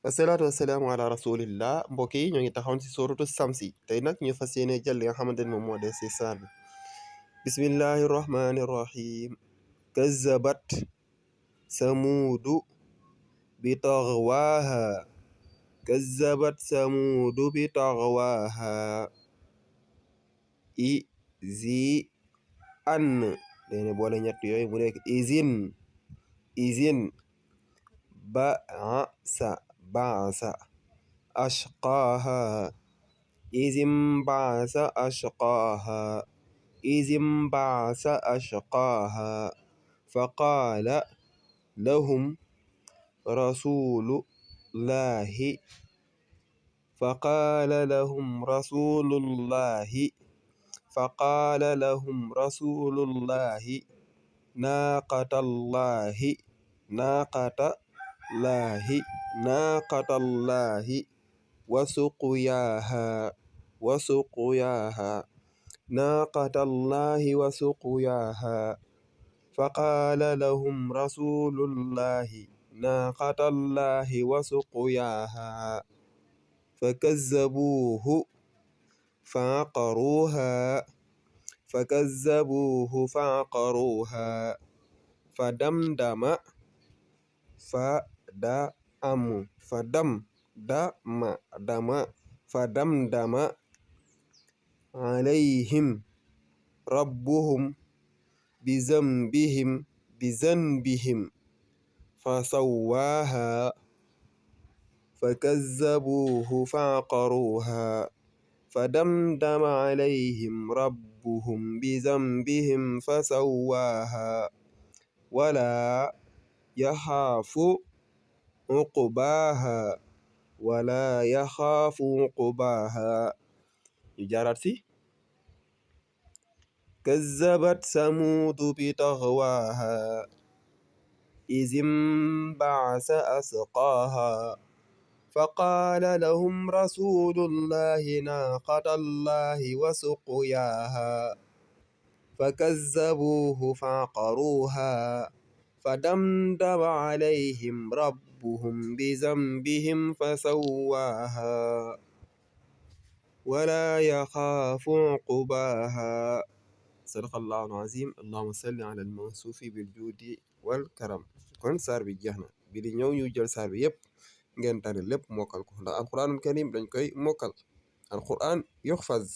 wasalaatu wasalaamu ala rasulillah mbokk yi ñoo ngi taxawoon si suratu samsi tey nag ñu fas yéene jël li nga xamante ne moom moo des si saar bi bismillahi rahmani rahim kazabat samuudu bi taxwaaha kazabat samuudu bi taxwaaha izi an léene boole ñett yooyu mu nekk izin baasa ashqaaha izin baasa ashqaaha faqaala lahum rasulullahi naaqatallahi wasuqyaaha faqaala lahum rasulullahi naaqatallahi wasuqyaaha fakazzabuuhu faaqaruuha fadamdama alayhim rabbuhum bizanbihim fasawwaaha fakazzabuuhu faaqaruuha fadamdama alayhim rabbuhum bizanbihim fasawwaaha wala yaxaafu uqbaaha ñu jaaraat si kazzabat samuudu bi taxwaaha izin baasa asqaaha faqaala lahum rasulullahi naaqatallahi wasuqyaaha fakazzabuuhu faaqaruuha fadamdama alayhim rabbuhum bizanbihim fasawwaaha wala yaxaafu uqbaaha sadaqallahu al-aziim allahumma salli ala al-mawsuufi bil-juudi wal karam. kon saar bi jeex na bi di ñëw ñu jël saar bi yépp ngeen tari lépp mokkal ko ndax alquranul karim dañ koy mokkal alquran yuxfaz